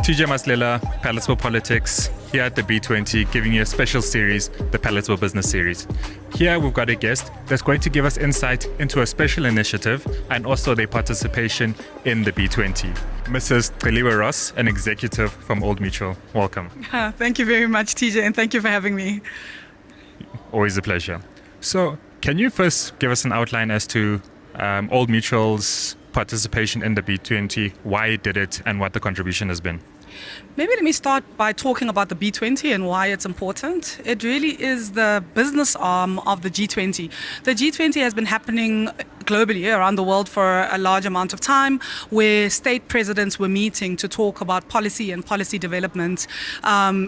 TJ Maslela, Palatable Politics, here at the B20, giving you a special series, the Palatable Business series. Here we've got a guest that's going to give us insight into a special initiative and also their participation in the B20. Mrs. Celiwe Ross, an executive from Old Mutual. Welcome. Thank you very much, TJ, and thank you for having me. Always a pleasure. So, can you first give us an outline as to Old Mutual's participation in the B20, why it did it, and what the contribution has been? Maybe let me start by talking about the B20 and why it's important. It really is the business arm of the G20. The G20 has been happening globally around the world for a large amount of time, where state presidents were meeting to talk about policy and policy development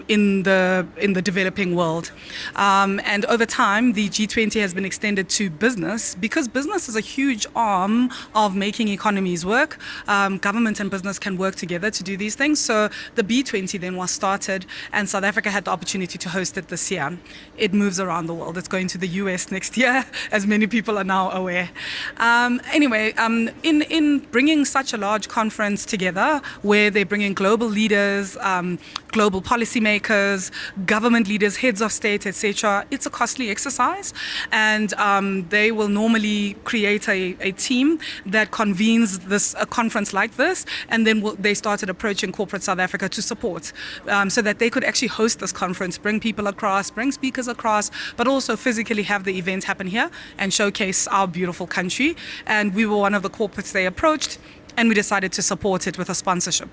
in the developing world. And over time, the G20 has been extended to business because business is a huge arm of making economies work. Government and business can work together to do these things. So the B20 then was started, and South Africa had the opportunity to host it this year. It moves around the world. It's going to the US next year, as many people are now aware. In bringing such a large conference together, where they bring in global leaders, global policymakers, government leaders, heads of state, etc., it's a costly exercise, and they will normally create a team that convenes a conference like this, and then they started approaching corporate South Africa to support, so that they could actually host this conference, bring people across, bring speakers across, but also physically have the event happen here and showcase our beautiful country. And we were one of the corporates they approached, and we decided to support it with a sponsorship.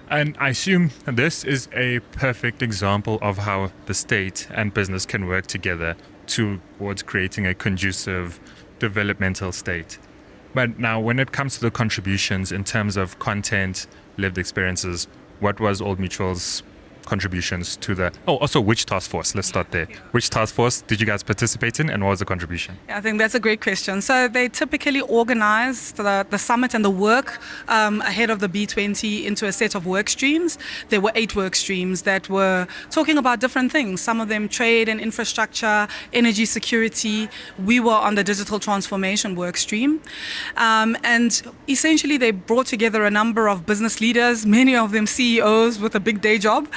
And I assume this is a perfect example of how the state and business can work together towards creating a conducive developmental state. But now, when it comes to the contributions in terms of content, lived experiences, what was Old Mutual's contributions to the... Oh, also, which task force? Let's start there. Which task force did you guys participate in, and what was the contribution? I think that's a great question. So they typically organize the summit and the work ahead of the B20 into a set of work streams. There were 8 work streams that were talking about different things. Some of them trade and infrastructure, energy security. We were on the digital transformation work stream. And essentially they brought together a number of business leaders, many of them CEOs with a big day job,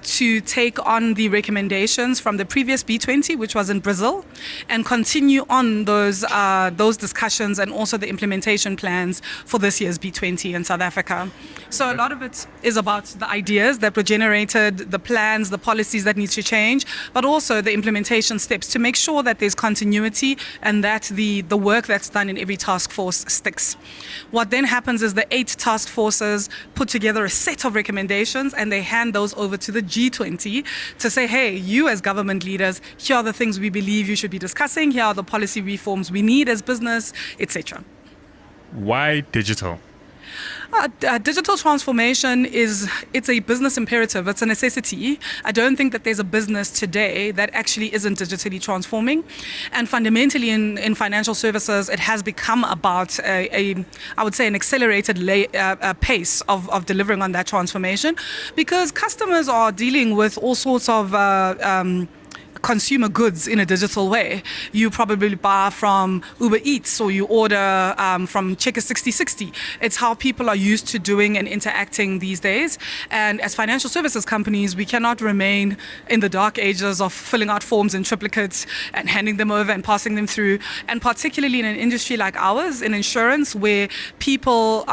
to take on the recommendations from the previous B20, which was in Brazil, and continue on those discussions and also the implementation plans for this year's B20 in South Africa. So a lot of it is about the ideas that were generated, the plans, the policies that need to change, but also the implementation steps to make sure that there's continuity and that the work that's done in every task force sticks. What then happens is the 8 task forces put together a set of recommendations, and they hand those over to the G20 to say, hey, you as government leaders, here are the things we believe you should be discussing, here are the policy reforms we need as business, etc. Why digital? Digital transformation it's a business imperative. It's a necessity. I don't think that there's a business today that actually isn't digitally transforming. And fundamentally in financial services, it has become about I would say an accelerated pace of delivering on that transformation, because customers are dealing with all sorts of consumer goods in a digital way. You probably buy from Uber Eats, or you order from Checker 6060. It's how people are used to doing and interacting these days. And as financial services companies, we cannot remain in the dark ages of filling out forms in triplicates and handing them over and passing them through. And particularly in an industry like ours, in insurance, where people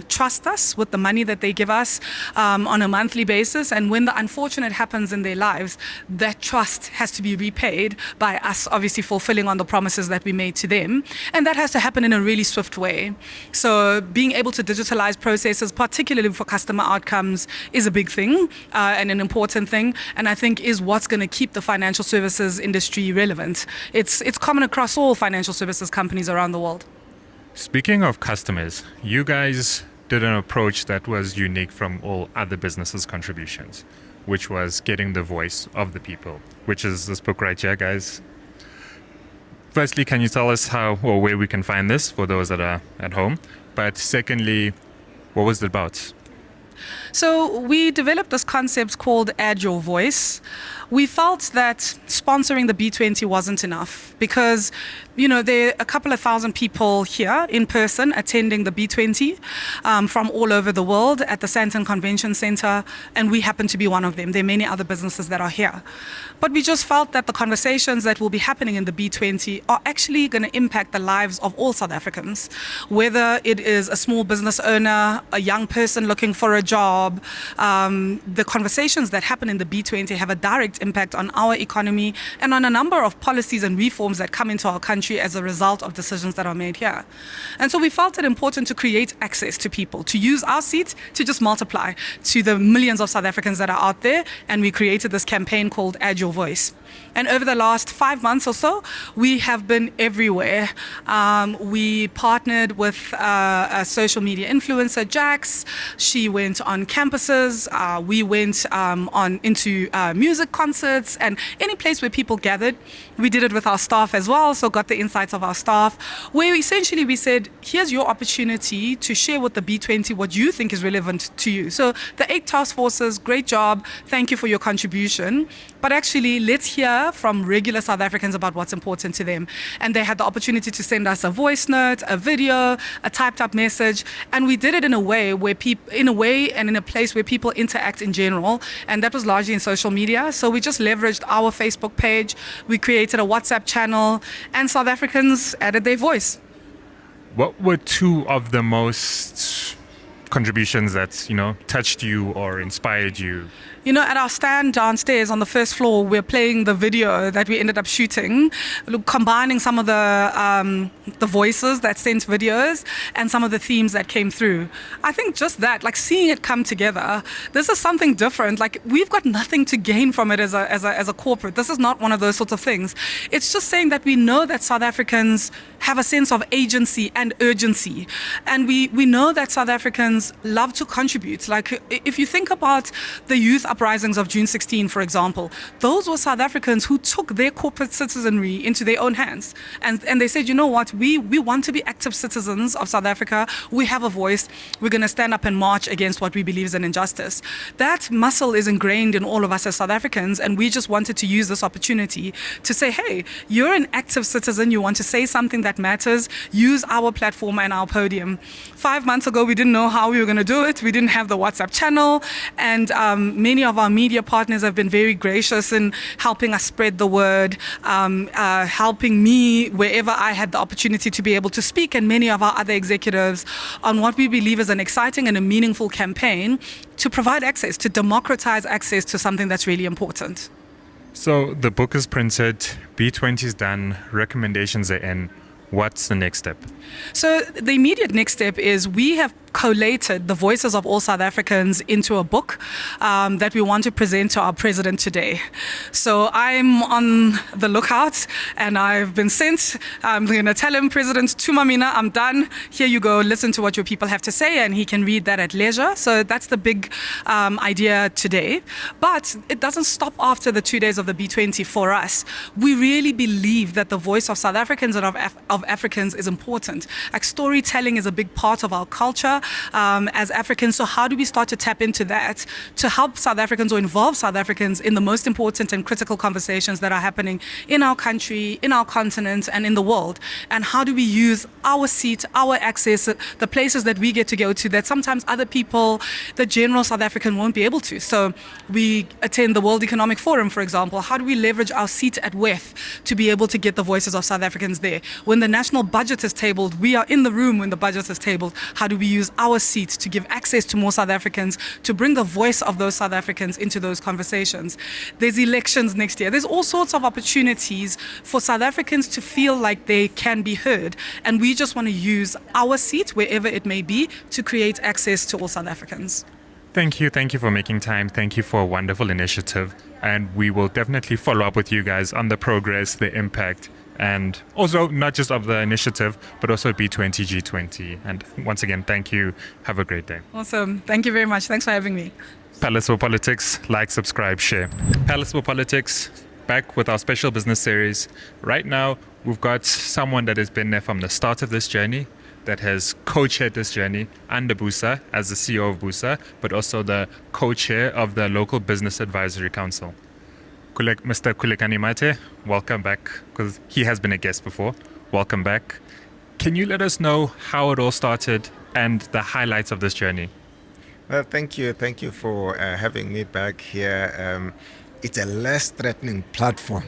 trust us with the money that they give us on a monthly basis. And when the unfortunate happens in their lives, that trust has to be repaid by us obviously fulfilling on the promises that we made to them, and that has to happen in a really swift way. So being able to digitalize processes, particularly for customer outcomes, is a big thing and an important thing, and I think is what's going to keep the financial services industry relevant. It's common across all financial services companies around the world. Speaking of customers, you guys did an approach that was unique from all other businesses' contributions, which was getting the voice of the people, which is this book right here, guys. Firstly, can you tell us how or where we can find this for those that are at home? But secondly, what was it about? So we developed this concept called Agile Voice. we felt that sponsoring the B20 wasn't enough because, there are a couple of thousand people here in person attending the B20 from all over the world at the Sandton Convention Center, and we happen to be one of them. There are many other businesses that are here. But we just felt that the conversations that will be happening in the B20 are actually going to impact the lives of all South Africans, whether it is a small business owner, a young person looking for a job. The conversations that happen in the B20 have a direct impact on our economy and on a number of policies and reforms that come into our country as a result of decisions that are made here. And so we felt it important to create access to people, to use our seat to just multiply to the millions of South Africans that are out there. And we created this campaign called Agile Voice. And over the last 5 months or so, we have been everywhere. We partnered with a social media influencer, Jax. She went on campuses. We went into music concerts and any place where people gathered. We did it with our staff as well, so got the insights of our staff, where essentially we said, here's your opportunity to share with the B20 what you think is relevant to you. So the 8 task forces, great job. Thank you for your contribution. But actually, let's hear from regular South Africans about what's important to them. And they had the opportunity to send us a voice note, a video, a typed up message. And we did it in a way and in a place where people interact in general. And that was largely in social media. So we just leveraged our Facebook page. We created a WhatsApp channel, and South Africans added their voice. What were 2 of the most contributions that, touched you or inspired you? At our stand downstairs on the first floor, we're playing the video that we ended up shooting, combining some of the voices that sent videos and some of the themes that came through. I think just that, like seeing it come together, this is something different. Like we've got nothing to gain from it as a corporate. This is not one of those sorts of things. It's just saying that we know that South Africans have a sense of agency and urgency. And we know that South Africans love to contribute. Like if you think about the youth uprisings of June 16, for example, those were South Africans who took their corporate citizenry into their own hands. And they said, you know what, we want to be active citizens of South Africa. We have a voice. We're going to stand up and march against what we believe is an injustice. That muscle is ingrained in all of us as South Africans. And we just wanted to use this opportunity to say, hey, you're an active citizen. You want to say something that matters. Use our platform and our podium. 5 months ago, we didn't know how we were going to do it. We didn't have the WhatsApp channel. And many of our media partners have been very gracious in helping us spread the word, helping me wherever I had the opportunity to be able to speak, and many of our other executives on what we believe is an exciting and a meaningful campaign to provide access, to democratize access to something that's really important. So the book is printed, B20 is done, recommendations are in. What's the next step? So the immediate next step is we have collated the voices of all South Africans into a book that we want to present to our president today. So I'm on the lookout and I've been sent. I'm going to tell him, President Tumamina, I'm done. Here you go. Listen to what your people have to say, and he can read that at leisure. So that's the big idea today. But it doesn't stop after the 2 days of the B20 for us. We really believe that the voice of South Africans and of Africans is important. Like storytelling is a big part of our culture. As Africans. So how do we start to tap into that to help South Africans or involve South Africans in the most important and critical conversations that are happening in our country, in our continent, and in the world? And how do we use our seat, our access, the places that we get to go to that sometimes other people, the general South African, won't be able to? So we attend the World Economic Forum, for example. How do we leverage our seat at WEF to be able to get the voices of South Africans there? When the national budget is tabled, we are in the room when the budget is tabled. How do we use our seat to give access to more South Africans, to bring the voice of those South Africans into those conversations? There's elections next year. There's all sorts of opportunities for South Africans to feel like they can be heard. And we just want to use our seat, wherever it may be, to create access to all South Africans. Thank you. Thank you for making time. Thank you for a wonderful initiative. And we will definitely follow up with you guys on the progress, the impact, and also not just of the initiative, but also B20, G20. And once again, thank you. Have a great day. Awesome. Thank you very much. Thanks for having me. Palatable Politics, like, subscribe, share. Palatable Politics, back with our special business series. Right now, we've got someone that has been there from the start of this journey, that has co-chaired this journey under BUSA as the CEO of BUSA, but also the co-chair of the Local Business Advisory Council. Mr. Khulekani Mathe, welcome back, because he has been a guest before. Welcome back. Can you let us know how it all started and the highlights of this journey? Well, thank you. Thank you for having me back here. It's a less threatening platform.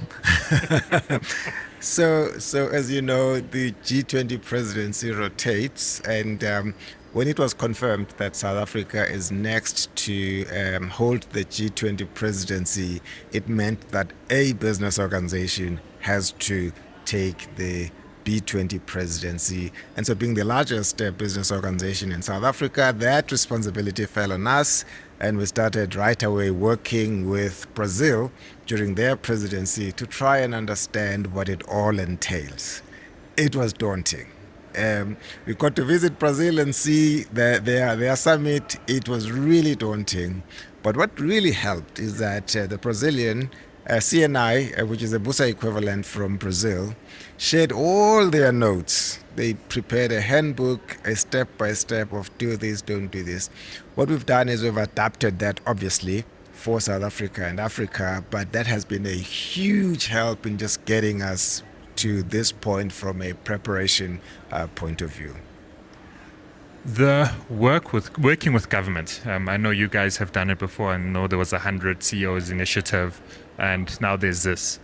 So as you know, the G20 presidency rotates, and when it was confirmed that South Africa is next to hold the G20 presidency, it meant that a business organization has to take the B20 presidency. And so being the largest business organization in South Africa, that responsibility fell on us. And we started right away working with Brazil during their presidency to try and understand what it all entails. It was daunting. We got to visit Brazil and see their summit. It was really daunting. But what really helped is that the Brazilian CNI, which is a BUSA equivalent from Brazil, shared all their notes. They prepared a handbook, a step-by-step of do this, don't do this. What we've done is we've adapted that, obviously, for South Africa and Africa, but that has been a huge help in just getting us to this point from a preparation point of view. The working with government. I know you guys have done it before. I know there was 100 CEOs initiative, and now there's this.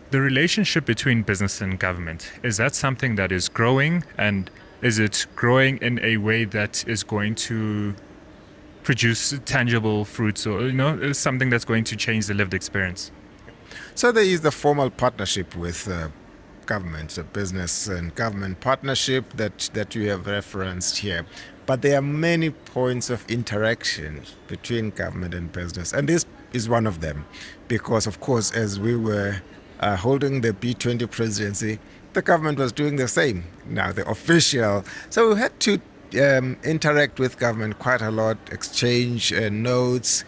The relationship between business and government, is that something that is growing, and is it growing in a way that is going to produce tangible fruits, or is something that's going to change the lived experience? So there is the formal partnership with government, a business and government partnership that you have referenced here. But there are many points of interaction between government and business, and this is one of them, because of course, as we were holding the B20 presidency, the government was doing the same. Now the official, so we had to interact with government quite a lot, exchange notes.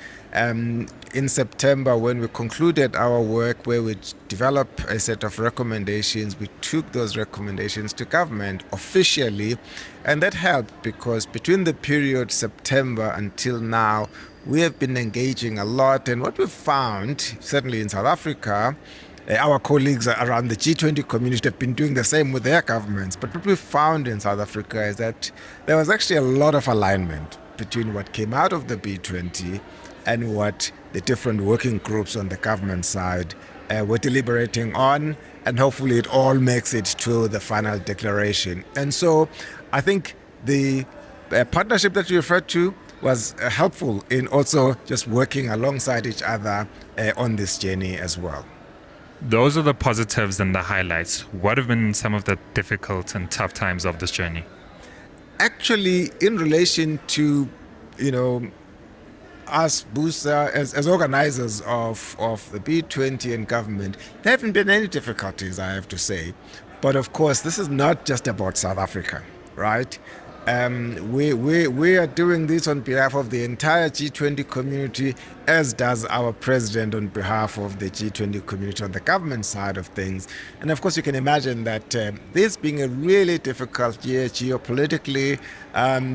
In September, when we concluded our work where we developed a set of recommendations, we took those recommendations to government officially, and that helped because between the period September until now, we have been engaging a lot. And what we found, certainly in South Africa, our colleagues around the G20 community have been doing the same with their governments. But what we found in South Africa is that there was actually a lot of alignment between what came out of the B20 and what the different working groups on the government side were deliberating on, and hopefully it all makes it to the final declaration. And so I think the partnership that you referred to was helpful in also just working alongside each other on this journey as well. Those are the positives and the highlights. What have been some of the difficult and tough times of this journey? Actually, in relation to, us BUSA as organizers of the B20 and government, there haven't been any difficulties, I have to say. But of course, this is not just about South Africa, right? We are doing this on behalf of the entire G20 community, as does our president on behalf of the G20 community on the government side of things. And of course, you can imagine that this being a really difficult year geopolitically,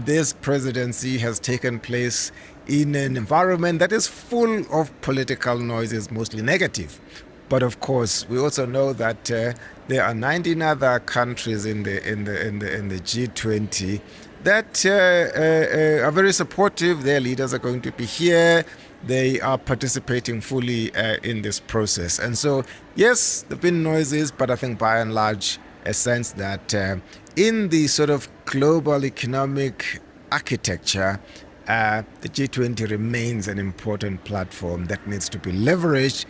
this presidency has taken place in an environment that is full of political noises, mostly negative. But of course, we also know that there are 19 other countries in the G20 that are very supportive. Their leaders are going to be here. They are participating fully in this process. And so, yes, there have been noises, but I think by and large, a sense that in the sort of global economic architecture, the G20 remains an important platform that needs to be leveraged,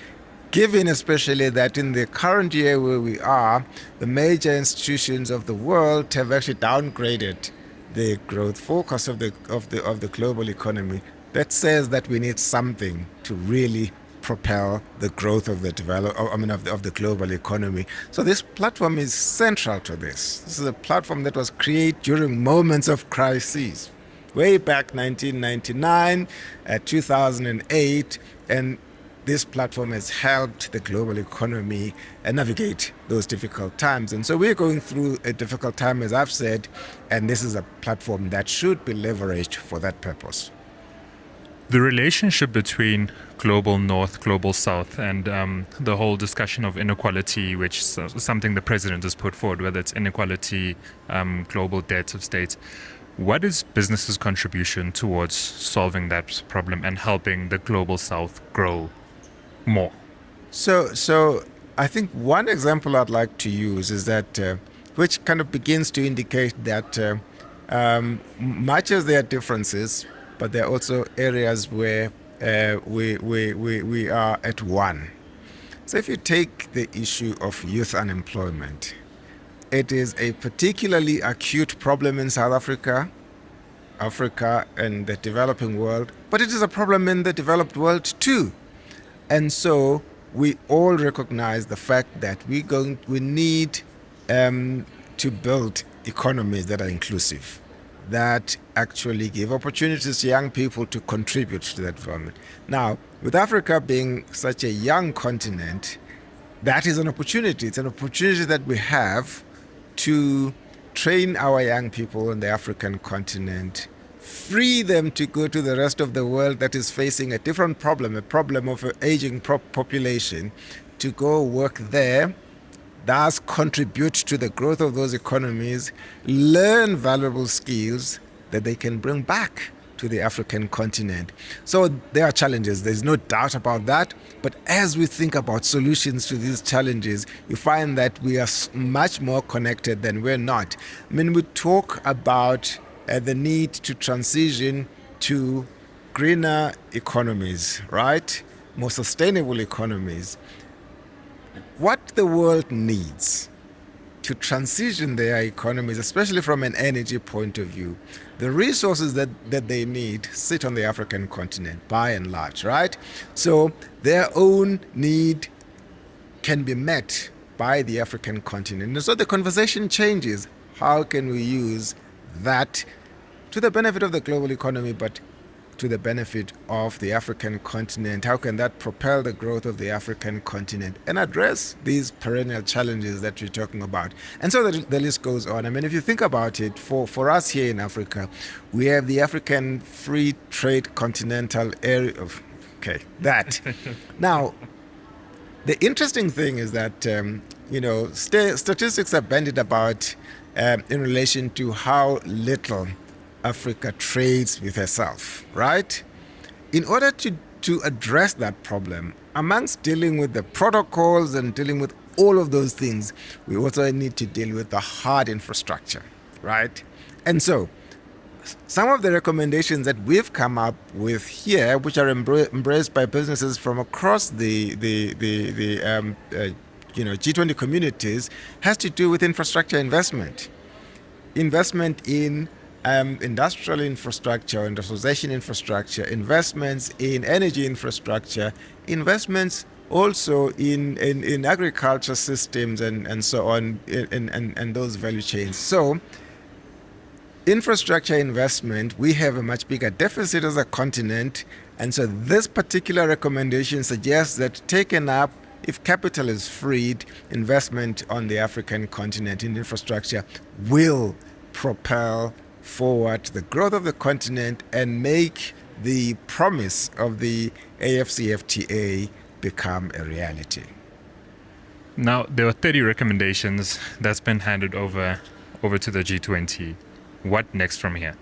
given especially that in the current year where we are, the major institutions of the world have actually downgraded the growth forecast of the global economy. That says that we need something to really propel the growth of the global economy. So this platform is central to this. This is a platform that was created during moments of crises, way back 1999, 2008, and this platform has helped the global economy navigate those difficult times. And so we're going through a difficult time, as I've said, and this is a platform that should be leveraged for that purpose. The relationship between global north, global south, and the whole discussion of inequality, which is something the president has put forward, whether it's inequality, global debt of states. What is business's contribution towards solving that problem and helping the global south grow more? So I think one example I'd like to use is that, which kind of begins to indicate that much as there are differences, but there are also areas where we are at one. So if you take the issue of youth unemployment, it is a particularly acute problem in South Africa, Africa, and the developing world, but it is a problem in the developed world too. And so we all recognize the fact that we need to build economies that are inclusive, that actually give opportunities to young people to contribute to that development. Now, with Africa being such a young continent, that is an opportunity. It's an opportunity that we have to train our young people on the African continent, free them to go to the rest of the world that is facing a different problem, a problem of an aging population, to go work there, thus contribute to the growth of those economies, learn valuable skills that they can bring back to the African continent. So there are challenges, there's no doubt about that. But as we think about solutions to these challenges, you find that we are much more connected than we're not. I mean, we talk about the need to transition to greener economies, right? More sustainable economies. What the world needs to transition their economies, especially from an energy point of view, the resources that they need sit on the African continent, by and large, right? So their own need can be met by the African continent. And so the conversation changes. How can we use that to the benefit of the global economy, but to the benefit of the African continent? How can that propel the growth of the African continent and address these perennial challenges that we're talking about? And so the list goes on. I mean, if you think about it, for us here in Africa, we have the African Free Trade Continental Area of, that. Now, the interesting thing is that, statistics are bandied about in relation to how little Africa trades with herself, right? In order to address that problem, amongst dealing with the protocols and dealing with all of those things, we also need to deal with the hard infrastructure, right? And so, some of the recommendations that we've come up with here, which are embraced by businesses from across the G20 communities, has to do with infrastructure investment in industrial infrastructure, industrialization infrastructure, investments in energy infrastructure, investments also in agriculture systems and so on, and those value chains. So infrastructure investment, we have a much bigger deficit as a continent, and so this particular recommendation suggests that taken up, if capital is freed, investment on the African continent in infrastructure will propel forward the growth of the continent and make the promise of the AfCFTA become a reality. Now, there were 30 recommendations that's been handed over to the G20. What next from here?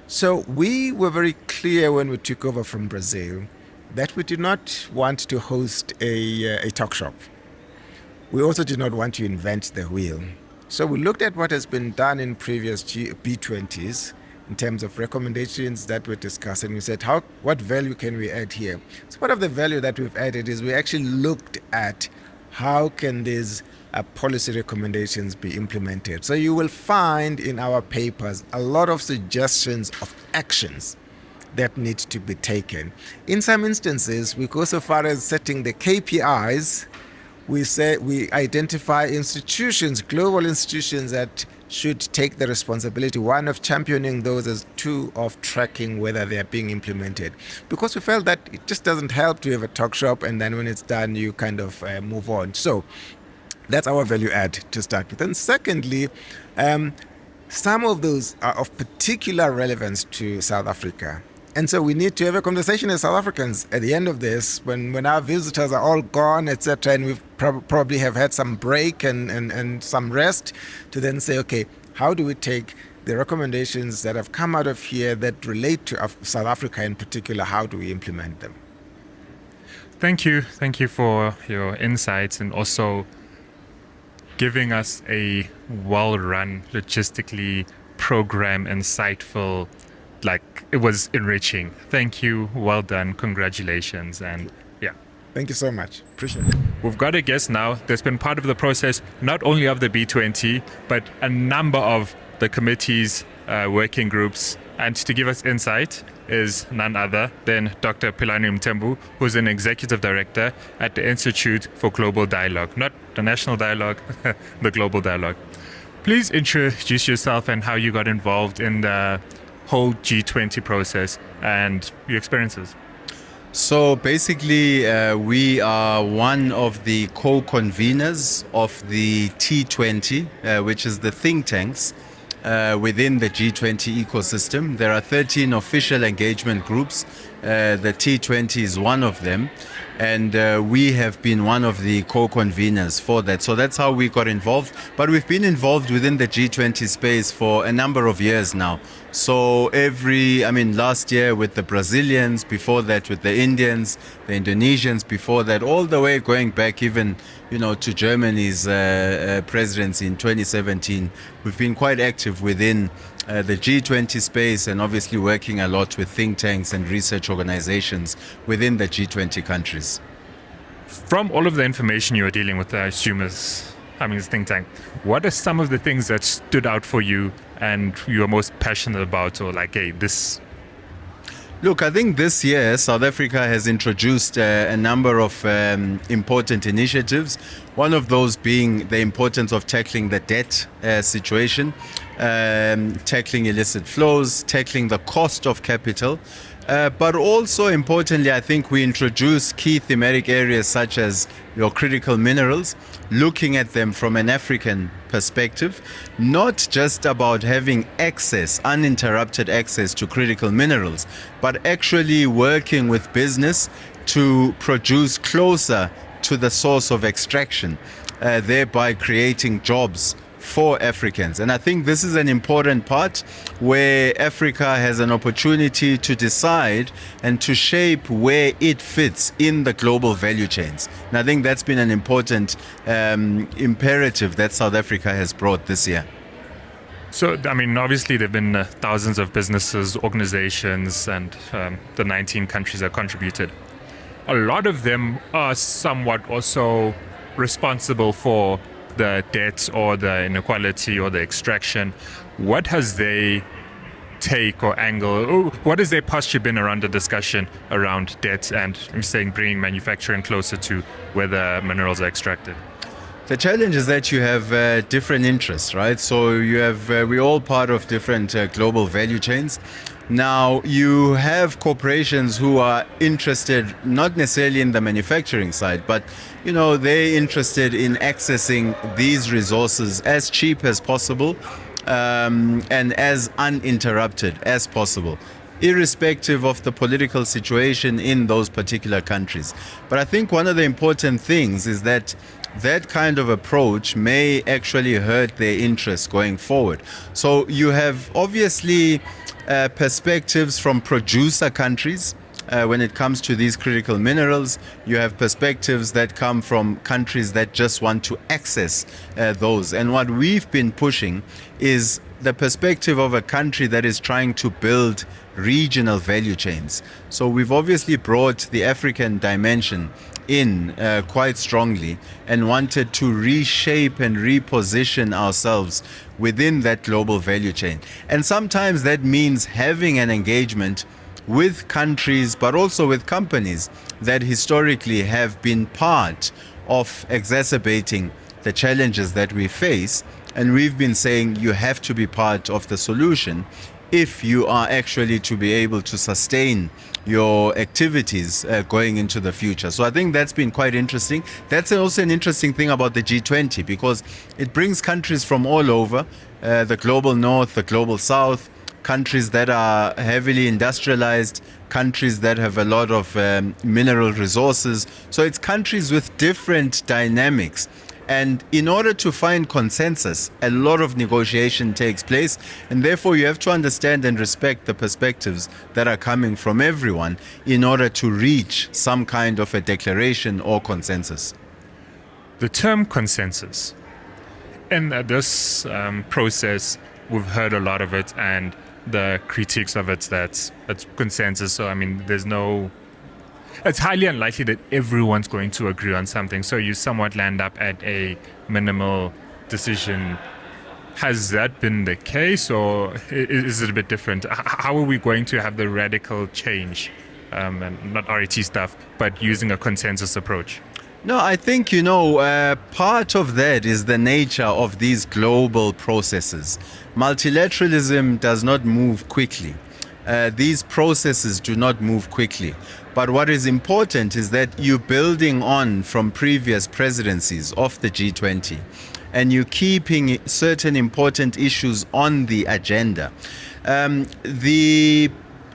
So we were very clear when we took over from Brazil that we did not want to host a talk shop. We also did not want to invent the wheel. So we looked at what has been done in previous B20s in terms of recommendations that were discussed, and we said, what value can we add here? So part of the value that we've added is we actually looked at how can these policy recommendations be implemented. So you will find in our papers a lot of suggestions of actions that need to be taken. In some instances, we go so far as setting the KPIs. We identify institutions, global institutions that should take the responsibility, one, of championing those, as two, of tracking whether they are being implemented. Because we felt that it just doesn't help to have a talk shop and then when it's done, you kind of move on. So that's our value add to start with. And secondly, some of those are of particular relevance to South Africa. And so we need to have a conversation as South Africans at the end of this, when our visitors are all gone, etc., and we've probably have had some break and some rest, to then say, okay, how do we take the recommendations that have come out of here that relate to South Africa in particular, how do we implement them? Thank you. Thank you for your insights and also giving us a well-run, logistically programmed, insightful, it was enriching. Thank you. Well done. Congratulations. And yeah. Thank you so much. Appreciate it. We've got a guest now that's been part of the process, not only of the B20, but a number of the committees, working groups. And to give us insight is none other than Dr. Philani Mthembu, who's an executive director at the Institute for Global Dialogue, not the National Dialogue, the Global Dialogue. Please introduce yourself and how you got involved in the whole G20 process and your experiences. So basically, we are one of the co-conveners of the T20, which is the think tanks within the G20 ecosystem. There are 13 official engagement groups. The T20 is one of them. And we have been one of the co-conveners for that. So that's how we got involved. But we've been involved within the G20 space for a number of years now. So last year with the Brazilians, before that with the Indians, the Indonesians, before that, all the way going back even, to Germany's presidency in 2017. We've been quite active within the G20 space and obviously working a lot with think tanks and research organizations within the G20 countries. From all of the information you are dealing with, I assume this think tank, what are some of the things that stood out for you and you are most passionate about, or this? Look, I think this year South Africa has introduced a number of important initiatives. One of those being the importance of tackling the debt situation, tackling illicit flows, tackling the cost of capital. But also importantly, I think we introduced key thematic areas such as your critical minerals, looking at them from an African perspective, not just about having access, uninterrupted access to critical minerals, but actually working with business to produce closer to the source of extraction, thereby creating jobs for Africans. And I think this is an important part where Africa has an opportunity to decide and to shape where it fits in the global value chains. And I think that's been an important imperative that South Africa has brought this year. So, obviously there have been thousands of businesses, organizations, and the 19 countries that contributed. A lot of them are somewhat also responsible for the debt or the inequality or the extraction. What has their take or angle, what has their posture been around the discussion around debt and bringing manufacturing closer to where the minerals are extracted? The challenge is that you have different interests, right? So you have, we're all part of different global value chains. Now, you have corporations who are interested not necessarily in the manufacturing side, but they're interested in accessing these resources as cheap as possible and as uninterrupted as possible, irrespective of the political situation in those particular countries. But I think one of the important things is that that kind of approach may actually hurt their interests going forward. So you have obviously perspectives from producer countries when it comes to these critical minerals. You have perspectives that come from countries that just want to access those. And what we've been pushing is the perspective of a country that is trying to build regional value chains. So we've obviously brought the African dimension in quite strongly and wanted to reshape and reposition ourselves within that global value chain. And sometimes that means having an engagement with countries, but also with companies that historically have been part of exacerbating the challenges that we face. And we've been saying you have to be part of the solution if you are actually to be able to sustain your activities going into the future. So I think that's been quite interesting. That's also an interesting thing about the G20 because it brings countries from all over, the global north, the global south, countries that are heavily industrialized, countries that have a lot of mineral resources. So it's countries with different dynamics. And in order to find consensus, a lot of negotiation takes place. And therefore, you have to understand and respect the perspectives that are coming from everyone in order to reach some kind of a declaration or consensus. The term consensus. In this process, we've heard a lot of it and the critiques of it that it's consensus. So, I mean, it's highly unlikely that everyone's going to agree on something. So you somewhat land up at a minimal decision. Has that been the case, or is it a bit different? How are we going to have the radical change, and not RET stuff, but using a consensus approach? No, I think, part of that is the nature of these global processes. Multilateralism does not move quickly. These processes do not move quickly. But what is important is that you're building on from previous presidencies of the G20 and you're keeping certain important issues on the agenda. The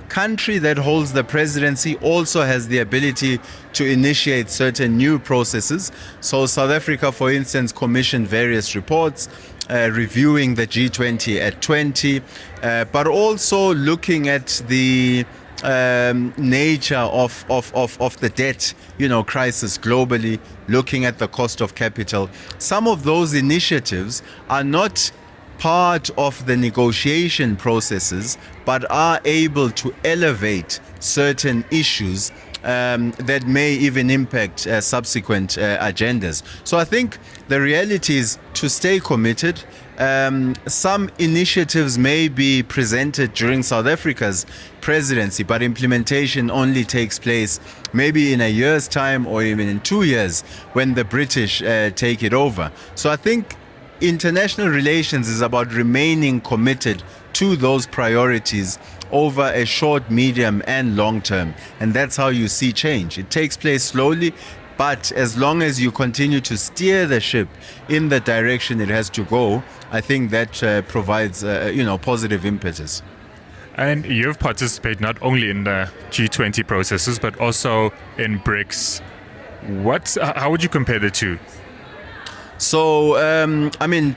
country that holds the presidency also has the ability to initiate certain new processes. So South Africa, for instance, commissioned various reports reviewing the G20 at 20, but also looking at the nature of the debt, crisis globally, looking at the cost of capital. Some of those initiatives are not part of the negotiation processes, but are able to elevate certain issues that may even impact subsequent agendas. So I think the reality is to stay committed. Some initiatives may be presented during South Africa's presidency, but implementation only takes place maybe in a year's time or even in 2 years when the British take it over. So I think international relations is about remaining committed to those priorities over a short, medium, and long term. And that's how you see change. It takes place slowly, but as long as you continue to steer the ship in the direction it has to go, I think that provides, positive impetus. And you've participated not only in the G20 processes, but also in BRICS. How would you compare the two? So,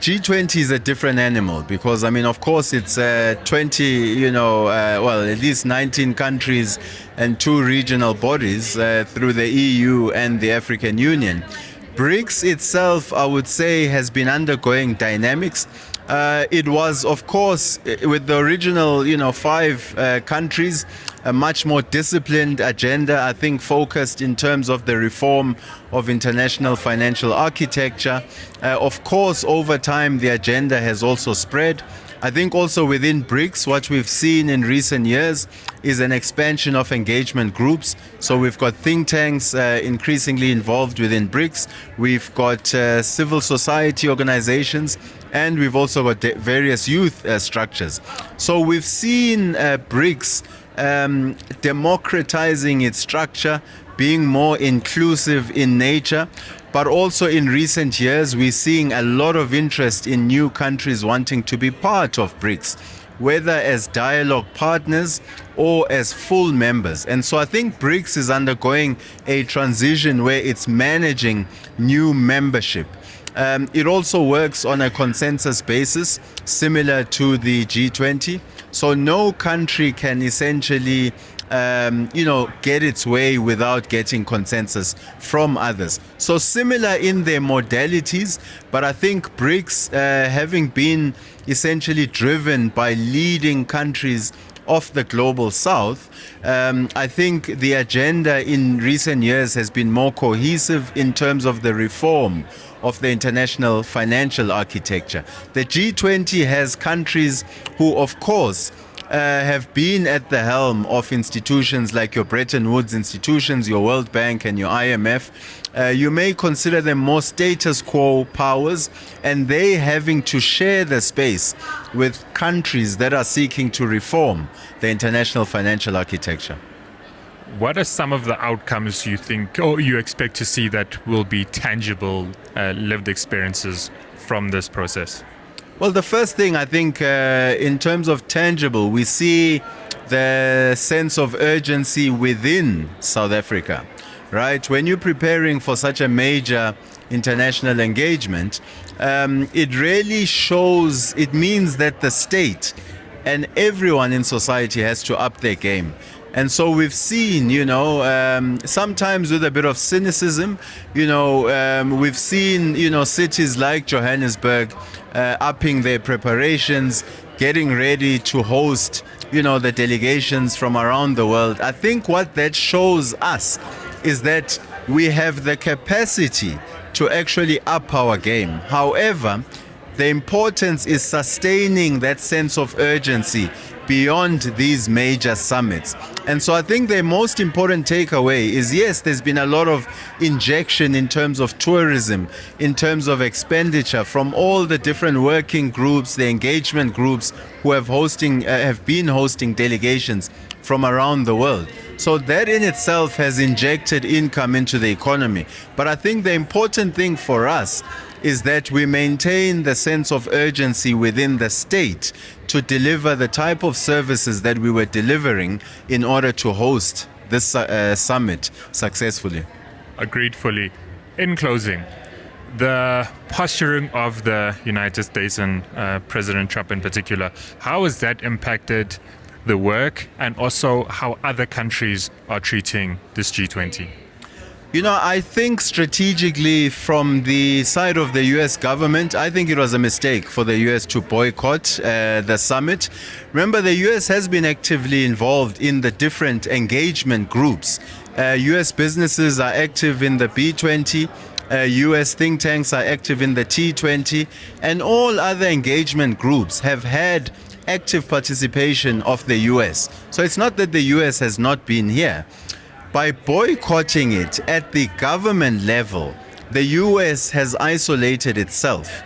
G20 is a different animal because, of course, it's 20, at least 19 countries and 2 regional bodies through the EU and the African Union. BRICS itself, I would say, has been undergoing dynamics. It was, of course, with the original, 5 countries, a much more disciplined agenda, I think focused in terms of the reform of international financial architecture. Of course, over time, the agenda has also spread. I think also within BRICS, what we've seen in recent years is an expansion of engagement groups. So we've got think tanks increasingly involved within BRICS. We've got civil society organizations, and we've also got various youth structures. So we've seen BRICS democratizing its structure, being more inclusive in nature. But also in recent years, we're seeing a lot of interest in new countries wanting to be part of BRICS, whether as dialogue partners or as full members. And so I think BRICS is undergoing a transition where it's managing new membership. It also works on a consensus basis, similar to the G20. So no country can essentially get its way without getting consensus from others. So similar in their modalities, but I think BRICS, having been essentially driven by leading countries of the global south, I think the agenda in recent years has been more cohesive in terms of the reform of the international financial architecture. The G20 has countries who, of course, have been at the helm of institutions like your Bretton Woods institutions, your World Bank and your IMF. You may consider them more status quo powers, and they having to share the space with countries that are seeking to reform the international financial architecture. What are some of the outcomes you think or you expect to see that will be tangible lived experiences from this process? Well, the first thing I think in terms of tangible, we see the sense of urgency within South Africa, right? When you're preparing for such a major international engagement, it really shows, it means that the state and everyone in society has to up their game. And so we've seen, sometimes with a bit of cynicism, we've seen, cities like Johannesburg upping their preparations, getting ready to host, the delegations from around the world. I think what that shows us is that we have the capacity to actually up our game. However, the importance is sustaining that sense of urgency beyond these major summits. And so I think the most important takeaway is, yes, there's been a lot of injection in terms of tourism, in terms of expenditure from all the different working groups, the engagement groups who have been hosting delegations from around the world. So that in itself has injected income into the economy. But I think the important thing for us is that we maintain the sense of urgency within the state to deliver the type of services that we were delivering in order to host this summit successfully. Agreed fully. In closing, the posturing of the United States and President Trump in particular, how has that impacted the work and also how other countries are treating this G20? I think strategically from the side of the US government, I think it was a mistake for the US to boycott the summit. Remember, the US has been actively involved in the different engagement groups. US businesses are active in the B20, US think tanks are active in the T20, and all other engagement groups have had active participation of the US. So it's not that the US has not been here. By boycotting it at the government level, the US has isolated itself.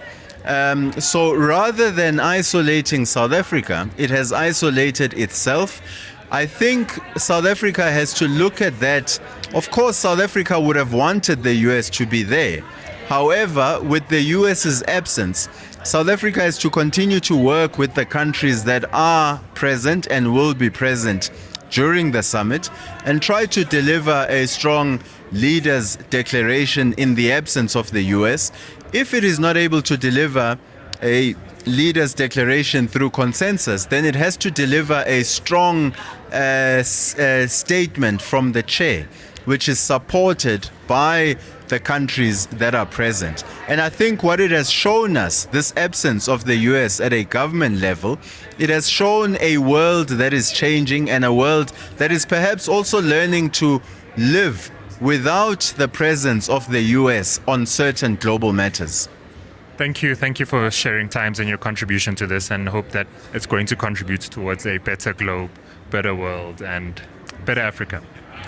So rather than isolating South Africa, it has isolated itself. I think South Africa has to look at that. Of course, South Africa would have wanted the US to be there. However, with the US's absence, South Africa has to continue to work with the countries that are present and will be present during the summit and try to deliver a strong leaders' declaration in the absence of the US. If it is not able to deliver a leaders' declaration through consensus, then it has to deliver a strong statement from the chair, which is supported by the countries that are present. And I think what it has shown us, this absence of the US at a government level, it has shown a world that is changing and a world that is perhaps also learning to live without the presence of the US on certain global matters. Thank you. Thank you for sharing times and your contribution to this, and hope that it's going to contribute towards a better globe, better world, and better Africa.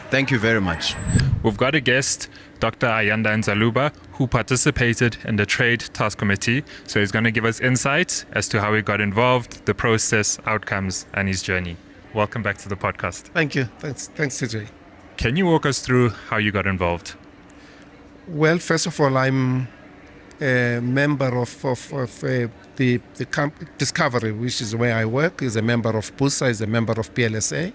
Thank you very much. We've got a guest, Dr. Ayanda Ntsaluba, who participated in the Trade Task Committee. So he's going to give us insights as to how he got involved, the process, outcomes, and his journey. Welcome back to the podcast. Thank you. Thanks, TJ. Can you walk us through how you got involved? Well, first of all, I'm a member of the Discovery, which is where I work. Is a member of BUSA, is a member of PLSA.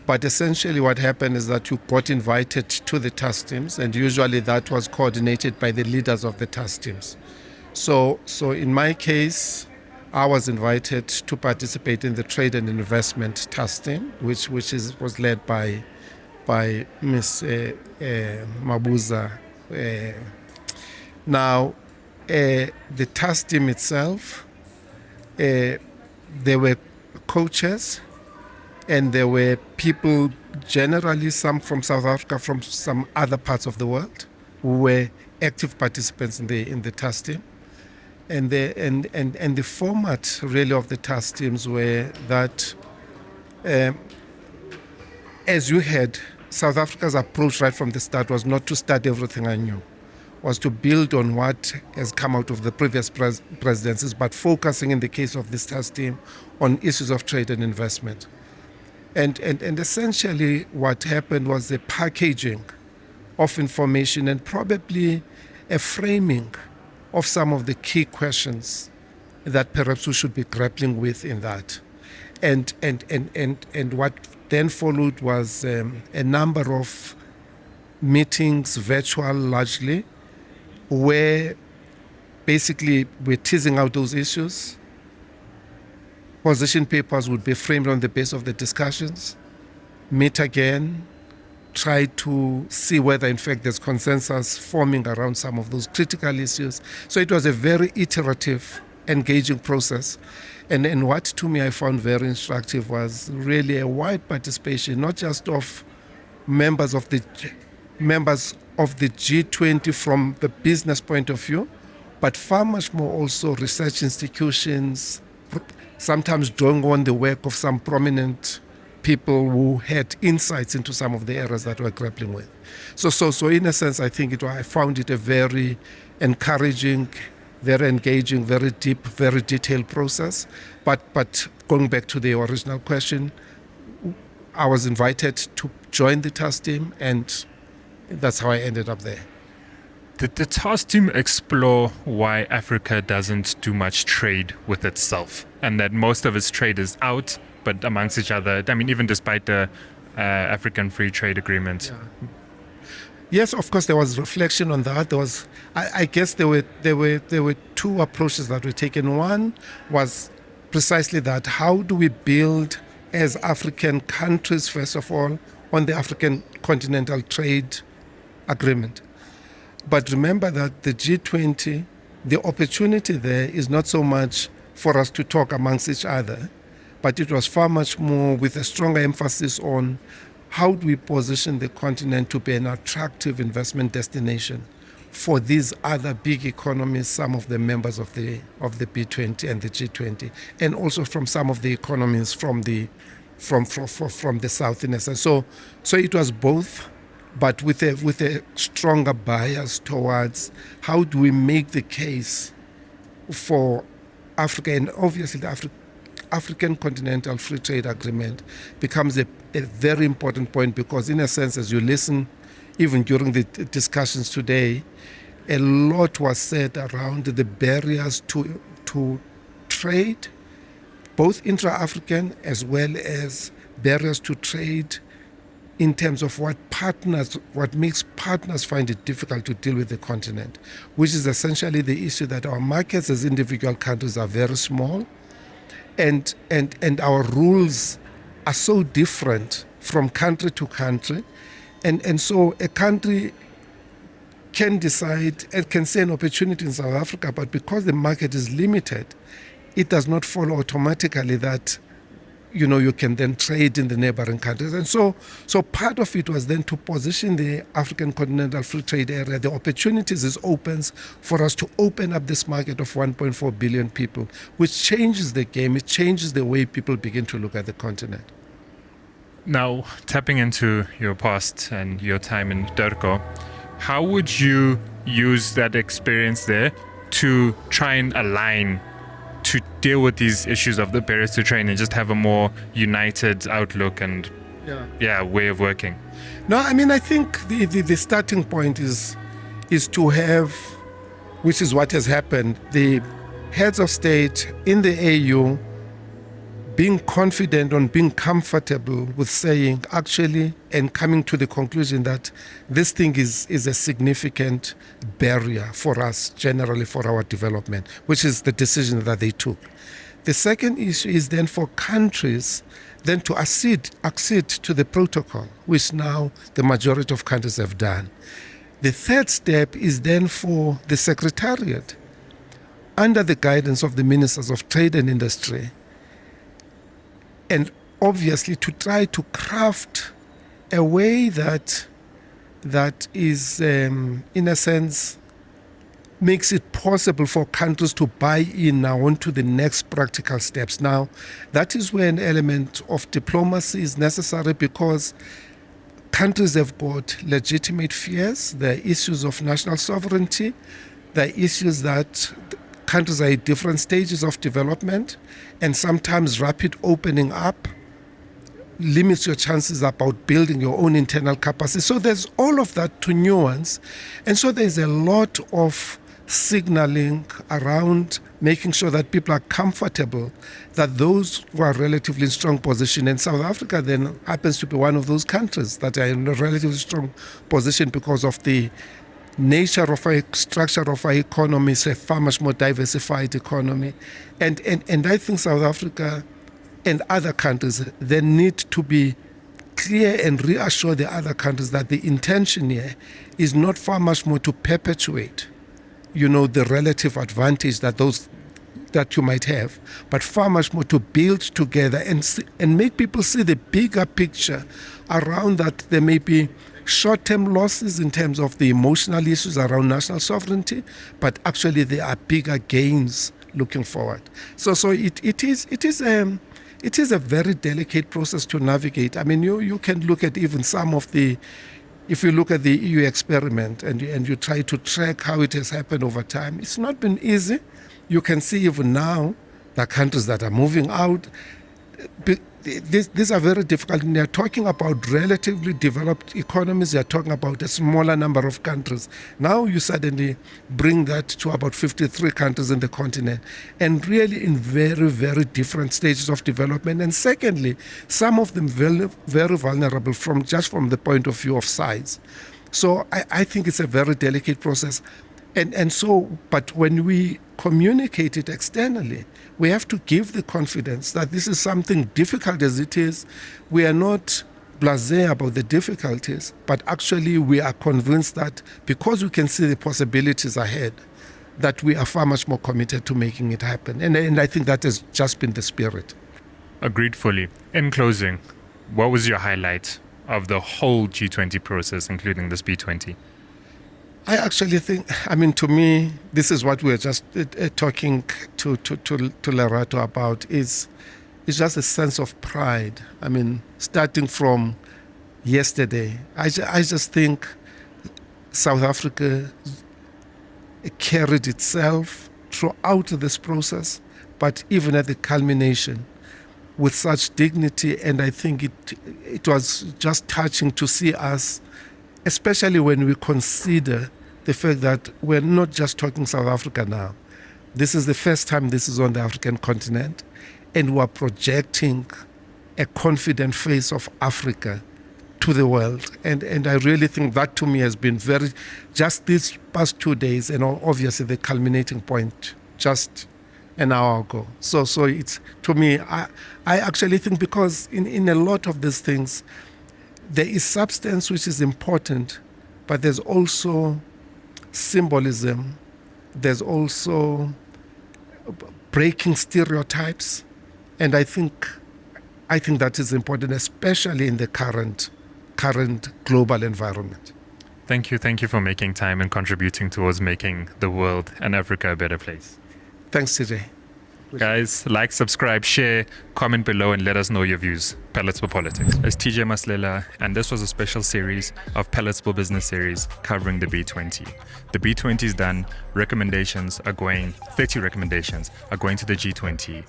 But essentially what happened is that you got invited to the task teams, and usually that was coordinated by the leaders of the task teams. So in my case, I was invited to participate in the Trade and Investment task team, which was led by Ms. Mabuza. Now, the task team itself, there were coaches, and there were people, generally some from South Africa, from some other parts of the world, who were active participants in the task team. And the format really of the task teams were that, as you heard, South Africa's approach right from the start was not to start everything anew, was to build on what has come out of the previous presidencies, but focusing in the case of this task team on issues of trade and investment. And essentially what happened was the packaging of information and probably a framing of some of the key questions that perhaps we should be grappling with in that. And what then followed was a number of meetings, virtual largely, where basically we're teasing out those issues. Position papers would be framed on the basis of the discussions, meet again, try to see whether in fact there's consensus forming around some of those critical issues. So it was a very iterative, engaging process. And what to me I found very instructive was really a wide participation, not just of members of the G20 from the business point of view, but far much more also research institutions, sometimes drawing on the work of some prominent people who had insights into some of the areas that we're grappling with. So in a sense, I think I found it a very encouraging, very engaging, very deep, very detailed process. But going back to the original question, I was invited to join the task team, and that's how I ended up there. Did the task team explore why Africa doesn't do much trade with itself, and that most of its trade is out, but amongst each other? I mean, even despite the African Free Trade Agreement. Yeah. Yes, of course, there was reflection on that. I guess there were two approaches that were taken. One was precisely that: how do we build as African countries, first of all, on the African Continental Trade Agreement? But remember that the G20, the opportunity there is not so much for us to talk amongst each other, but it was far much more with a stronger emphasis on how do we position the continent to be an attractive investment destination for these other big economies, some of the members of the B20 and the G20, and also from some of the economies from the South in a sense. So it was both, but with a stronger bias towards how do we make the case for Africa. And obviously the African Continental Free Trade Agreement becomes a very important point, because in a sense, as you listen, even during the discussions today, a lot was said around the barriers to trade, both intra-African as well as barriers to trade in terms of what makes partners find it difficult to deal with the continent, which is essentially the issue that our markets as individual countries are very small, and our rules are so different from country to country, and so a country can decide and can see an opportunity in South Africa, but because the market is limited, it does not follow automatically that you can then trade in the neighboring countries. And so part of it was then to position the African Continental Free Trade Area, the opportunities it opens for us to open up this market of 1.4 billion people, which changes the game. It changes the way people begin to look at the continent. Now, tapping into your past and your time in Turco, how would you use that experience there to try and align to deal with these issues of the barriers to trade and just have a more united outlook and way of working? No, I mean, I think the starting point is to have, which is what has happened, the heads of state in the AU being confident on being comfortable with saying actually and coming to the conclusion that this thing is a significant barrier for us generally for our development, which is the decision that they took. The second issue is then for countries then to accede to the protocol, which now the majority of countries have done. The third step is then for the Secretariat, under the guidance of the Ministers of Trade and Industry, and obviously to try to craft a way that is, in a sense, makes it possible for countries to buy in now onto the next practical steps. Now, that is where an element of diplomacy is necessary, because countries have got legitimate fears. There are issues of national sovereignty. There are issues that countries are at different stages of development, and sometimes rapid opening up limits your chances about building your own internal capacity. So there's all of that to nuance. And so there's a lot of signaling around making sure that people are comfortable, that those who are relatively strong position, and South Africa then happens to be one of those countries that are in a relatively strong position because of the nature of our structure of our economy. It's a far much more diversified economy. And I think South Africa and other countries, they need to be clear and reassure the other countries that the intention here is not far much more to perpetuate, the relative advantage that you might have, but far much more to build together and make people see the bigger picture around that. There may be short-term losses in terms of the emotional issues around national sovereignty, but actually there are bigger gains looking forward. So it is a very delicate process to navigate. I mean, you can look at even some of the, if you look at the EU experiment and you try to track how it has happened over time, it's not been easy. You can see even now the countries that are moving out, these are very difficult. And they're talking about relatively developed economies. They're talking about a smaller number of countries. Now you suddenly bring that to about 53 countries in the continent, and really in very, very different stages of development. And secondly, some of them very, very vulnerable from the point of view of size. So I think it's a very delicate process. But when we communicate it externally, we have to give the confidence that this is something difficult as it is. We are not blasé about the difficulties, but actually we are convinced that because we can see the possibilities ahead, that we are far much more committed to making it happen. And I think that has just been the spirit. Agreed fully. In closing, what was your highlight of the whole G20 process, including this B20? I actually think, to me, this is what we were just talking to Lerato about, is just a sense of pride. Starting from yesterday, I just think South Africa carried itself throughout this process, but even at the culmination, with such dignity. And I think it was just touching to see us, especially when we consider the fact that we're not just talking South Africa now. This is the first time this is on the African continent, and we're projecting a confident face of Africa to the world. And I really think that to me has been just these past 2 days, and obviously the culminating point just an hour ago. So it's, to me, I actually think, because in a lot of these things, there is substance which is important, but there's also symbolism. There's also breaking stereotypes. And I think that is important, especially in the current global environment. Thank you for making time and contributing towards making the world and Africa a better place. Thanks, TJ. Guys, like, subscribe, share, comment below, and let us know your views. Palatable Politics. It's TJ Maslela, and this was a special series of Palatable Business series covering the B20. The B20 is done. 30 recommendations are going to the G20.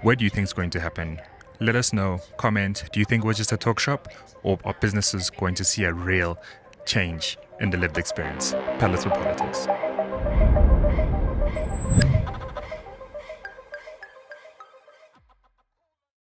What do you think is going to happen? Let us know. Comment. Do you think we're just a talk shop, or are businesses going to see a real change in the lived experience? Palatable Politics.